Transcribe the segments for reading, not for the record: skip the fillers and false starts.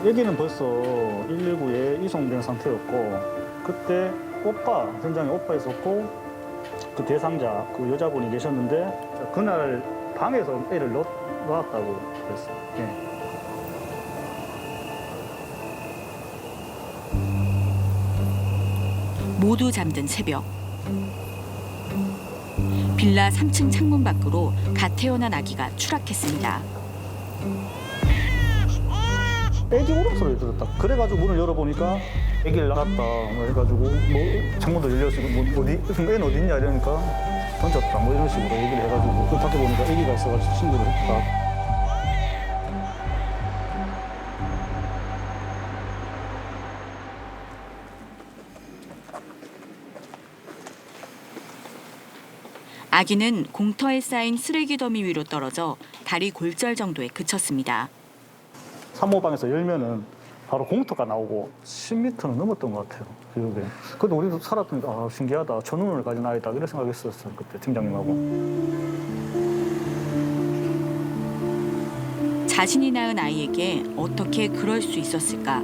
여기는 벌써 119에 이송된 상태였고 그때 현장에 오빠 있었고 그 대상자 그 여자분이 계셨는데 그날 방에서 애를 놓았다고 그랬어요. 예. 모두 잠든 새벽. 빌라 3층 창문 밖으로 갓 태어난 아기가 추락했습니다. 애기 울음소리를 들었다. 그래가지고 문을 열어보니까 애기를 낳았다. 뭐 해가지고 뭐 창문도 열렸으고 뭐 애는 어디 있냐 이러니까 던졌다. 뭐 이런 식으로 얘기를 해가지고 그 밖에 보니까 애기가 있어가지고 친구를 했다. 아기는 공터에 쌓인 쓰레기 더미 위로 떨어져 다리 골절 정도에 그쳤습니다. 3호방에서 열면은 바로 공터가 나오고 10m는 넘었던 것 같아요. 기억에. 근데 우리도 살았더니 신기하다. 천운을 가진 아이다. 이런 생각했었어요. 그때 팀장님하고. 자신이 낳은 아이에게 어떻게 그럴 수 있었을까?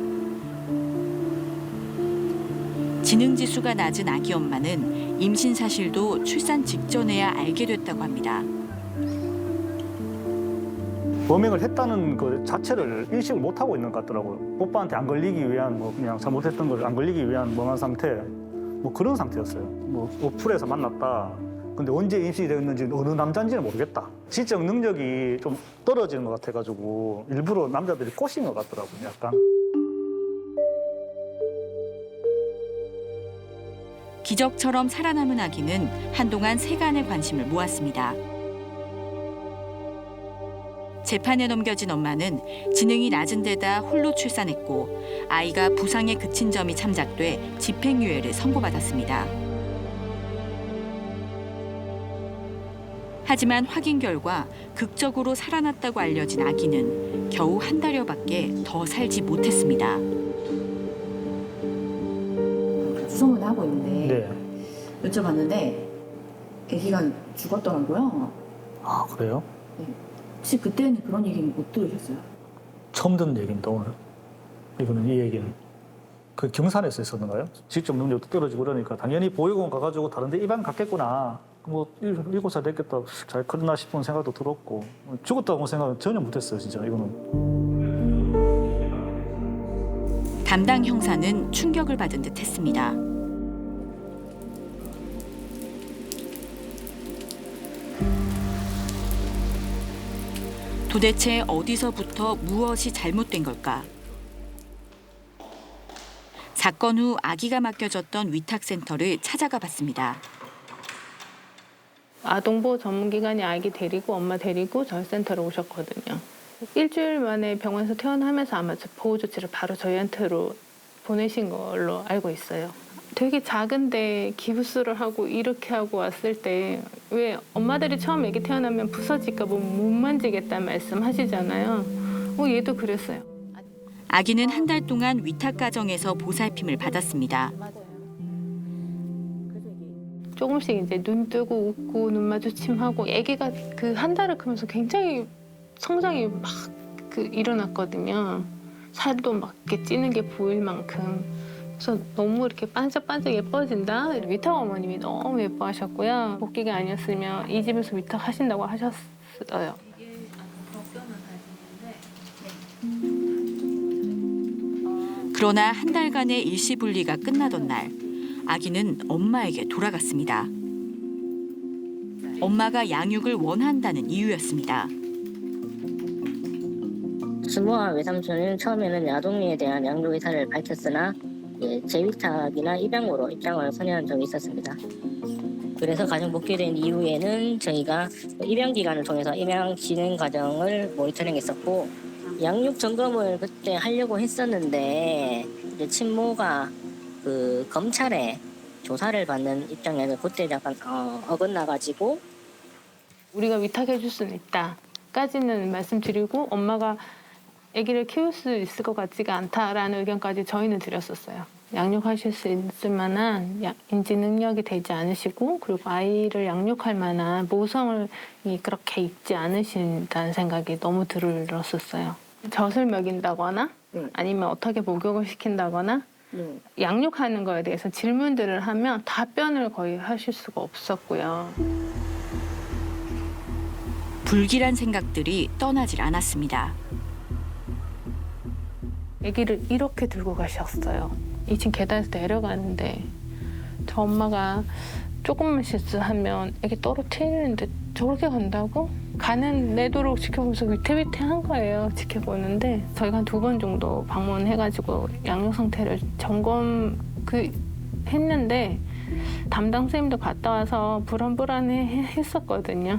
지능지수가 낮은 아기 엄마는 임신 사실도 출산 직전에야 알게 됐다고 합니다. 범행을 했다는 그 자체를 인식을 못 하고 있는 것 같더라고요. 오빠한테 안 걸리기 위한 뭐 그냥 잘못했던 걸 안 걸리기 위한 멍한 상태, 뭐 그런 상태였어요. 뭐 어플에서 만났다. 근데 언제 임신이 되었는지 어느 남자인지는 모르겠다. 지적 능력이 좀 떨어지는 것 같아가지고 일부러 남자들이 꼬신 것 같더라고요. 약간. 기적처럼 살아남은 아기는 한동안 세간의 관심을 모았습니다. 재판에 넘겨진 엄마는 지능이 낮은 데다 홀로 출산했고 아이가 부상에 그친 점이 참작돼 집행유예를 선고받았습니다. 하지만 확인 결과 극적으로 살아났다고 알려진 아기는 겨우 한 달여밖에 더 살지 못했습니다. 구성을 하고 있는데 네. 여쭤봤는데 아기가 죽었더라고요. 아, 그래요? 네. 혹시 그때는 그런 얘기는 못 들으셨어요? 처음 듣는 얘기입니다, 오늘. 이 얘기는. 그 경산에서 있었는가요? 직접 능력도 떨어지고 그러니까 당연히 보육원 가가지고 다른 데 입양 갔겠구나. 뭐 7살 됐겠다. 잘 컸나 싶은 생각도 들었고 죽었다고 생각은 전혀 못했어요, 진짜 이거는. 담당 형사는 충격을 받은 듯 했습니다. 도대체 어디서부터 무엇이 잘못된 걸까? 사건 후 아기가 맡겨졌던 위탁센터를 찾아가 봤습니다. 아동보호 전문기관이 아기 데리고 엄마 데리고 저희 센터로 오셨거든요. 일주일 만에 병원에서 퇴원하면서 아마 보호 조치를 바로 저희한테로 보내신 걸로 알고 있어요. 되게 작은데 기부스를 하고 이렇게 하고 왔을 때 왜 엄마들이 처음 아기 태어나면 부서질까 봐 못 만지겠다는 말씀 하시잖아요. 얘도 그랬어요. 아기는 한 달 동안 위탁 가정에서 보살핌을 받았습니다. 조금씩 이제 눈 뜨고 웃고 눈 마주침하고 아기가 그 한 달을 크면서 굉장히 성장이 막 일어났거든요. 살도 막 이렇게 찌는 게 보일 만큼. 그래서 너무 이렇게 반짝반짝 예뻐진다. 위탁 어머님이 너무 예뻐하셨고요. 복귀가 아니었으면 이 집에서 위탁 하신다고 하셨어요. 그러나 한 달간의 일시분리가 끝나던 날 아기는 엄마에게 돌아갔습니다. 엄마가 양육을 원한다는 이유였습니다. 부모와 외삼촌은 처음에는 아동에 대한 양육 의사를 밝혔으나 재위탁이나 입양으로 입장을 선회한 적이 있었습니다. 그래서 가정 복귀된 이후에는 저희가 입양 기관을 통해서 입양 진행 과정을 모니터링했었고 양육 점검을 그때 하려고 했었는데 이제 친모가 그 검찰에 조사를 받는 입장에서 그때 약간 어긋나가지고 우리가 위탁해 줄 수는 있다까지는 말씀드리고 엄마가 아기를 키울 수 있을 것 같지가 않다라는 의견까지 저희는 드렸었어요. 양육하실 수 있을 만한 인지 능력이 되지 않으시고 그리고 아이를 양육할 만한 모성이 그렇게 있지 않으신다는 생각이 너무 들었었어요. 젖을 먹인다거나 네. 아니면 어떻게 목욕을 시킨다거나 네. 양육하는 거에 대해서 질문들을 하면 답변을 거의 하실 수가 없었고요. 불길한 생각들이 떠나질 않았습니다. 아기를 이렇게 들고 가셨어요. 2층 계단에서 내려가는데 저 엄마가 조금만 실수하면 아기 떨어뜨리는데 저렇게 간다고? 가는 내도록 지켜보면서 위태위태한 거예요. 지켜보는데 저희가 한 2번 정도 방문해가지고 양육 상태를 했는데 담당 선생님도 갔다 와서 불안불안해 했었거든요.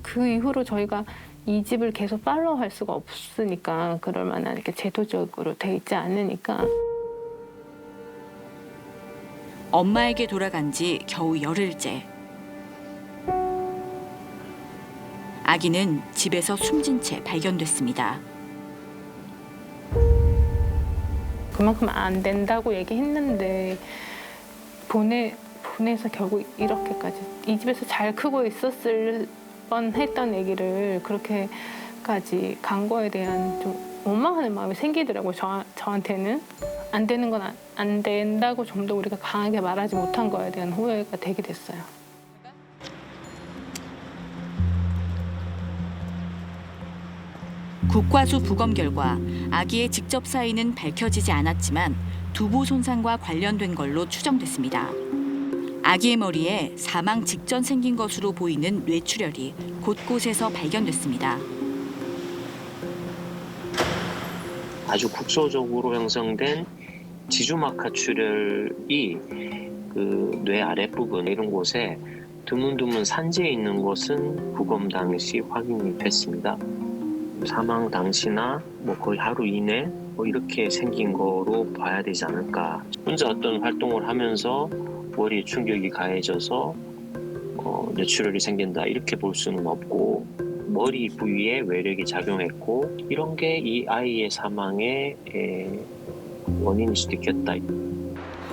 그 이후로 저희가 이 집을 계속 팔로우할 수가 없으니까 그럴 만한 이렇게 제도적으로 돼 있지 않으니까 엄마에게 돌아간 지 겨우 열흘째. 아기는 집에서 숨진 채 발견됐습니다. 그만큼 안 된다고 얘기했는데 보내서 결국 이렇게까지 이 집에서 잘 크고 있었을 뻔했던 아기를 그렇게까지 간 거에 대한 좀 원망하는 마음이 생기더라고요. 저한테는 안 되는 건 안 된다고 좀 더 우리가 강하게 말하지 못한 거에 대한 후회가 되게 됐어요. 국과수 부검 결과 아기의 직접 사인은 밝혀지지 않았지만 두부 손상과 관련된 걸로 추정됐습니다. 아기의 머리에 사망 직전 생긴 것으로 보이는 뇌출혈이 곳곳에서 발견됐습니다. 아주 국소적으로 형성된 지주막하 출혈이 그 뇌 아랫부분 이런 곳에 드문드문 산재해 있는 것은 부검 당시 확인이 됐습니다. 사망 당시나 뭐 거의 하루 이내 뭐 이렇게 생긴 거로 봐야 되지 않을까. 혼자 어떤 활동을 하면서 머리에 충격이 가해져서 뇌출혈이 생긴다 이렇게 볼 수는 없고 머리 부위에 외력이 작용했고 이런 게 이 아이의 사망의 원인일 수도 있겠다.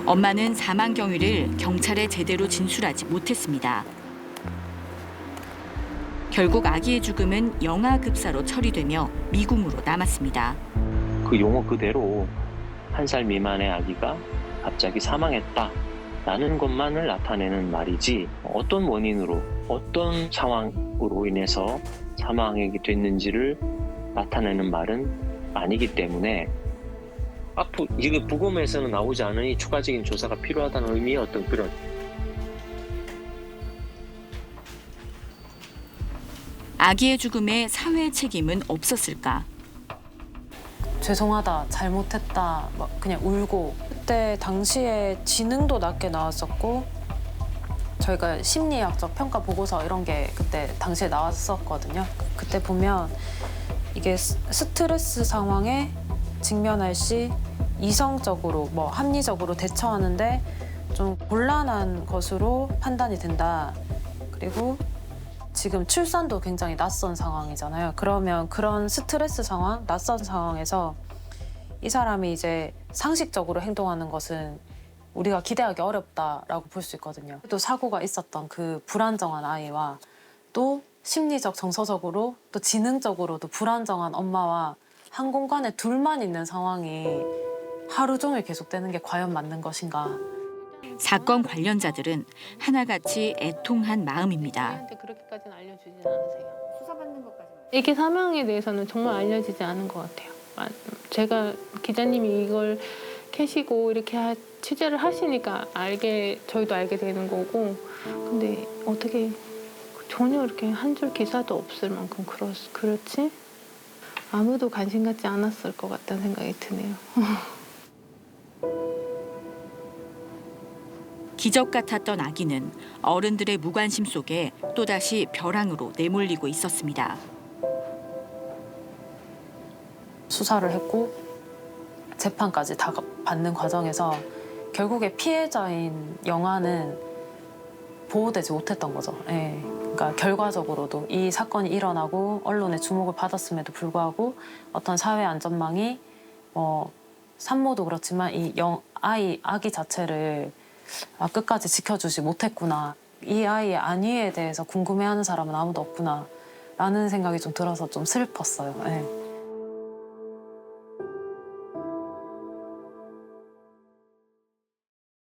엄마는 사망 경위를 경찰에 제대로 진술하지 못했습니다. 결국 아기의 죽음은 영아급사로 처리되며 미궁으로 남았습니다. 그 용어 그대로 1살 미만의 아기가 갑자기 사망했다라는 것만을 나타내는 말이지 어떤 원인으로 어떤 상황으로 인해서 사망하게 됐는지를 나타내는 말은 아니기 때문에 앞으로 이게 부검에서는 나오지 않으니 추가적인 조사가 필요하다는 의미의 어떤 그런 아기의 죽음에 사회의 책임은 없었을까? 죄송하다, 잘못했다, 막 그냥 울고. 그때 당시에 지능도 낮게 나왔었고 저희가 심리학적 평가 보고서 이런 게 그때 당시에 나왔었거든요. 그때 보면 이게 스트레스 상황에 직면할 시 이성적으로 뭐 합리적으로 대처하는데 좀 곤란한 것으로 판단이 된다. 그리고 지금 출산도 굉장히 낯선 상황이잖아요. 그러면 그런 스트레스 상황, 낯선 상황에서 이 사람이 이제 상식적으로 행동하는 것은 우리가 기대하기 어렵다라고 볼 수 있거든요. 또 사고가 있었던 그 불안정한 아이와 또 심리적, 정서적으로 또 지능적으로도 불안정한 엄마와 한 공간에 둘만 있는 상황이 하루 종일 계속되는 게 과연 맞는 것인가. 사건 관련자들은 하나같이 애통한 마음입니다. 저희한테 그렇게까지는 알려주진 않으세요. 수사받는 것까지. 아기 사망에 대해서는 정말 알려지지 않은 것 같아요. 제가 기자님이 이걸 캐시고 이렇게 취재를 하시니까 저희도 알게 되는 거고 근데 어떻게 전혀 이렇게 한 줄 기사도 없을 만큼 그렇지? 아무도 관심 갖지 않았을 것 같다는 생각이 드네요. 기적 같았던 아기는 어른들의 무관심 속에 또다시 벼랑으로 내몰리고 있었습니다. 수사를 했고 재판까지 다 받는 과정에서 결국에 피해자인 영아는 보호되지 못했던 거죠. 예. 그러니까 결과적으로도 이 사건이 일어나고 언론의 주목을 받았음에도 불구하고 어떤 사회 안전망이 산모도 그렇지만 이 아기 자체를 끝까지 지켜주지 못했구나. 이 아이의 안위에 대해서 궁금해하는 사람은 아무도 없구나. 라는 생각이 좀 들어서 좀 슬펐어요. 예.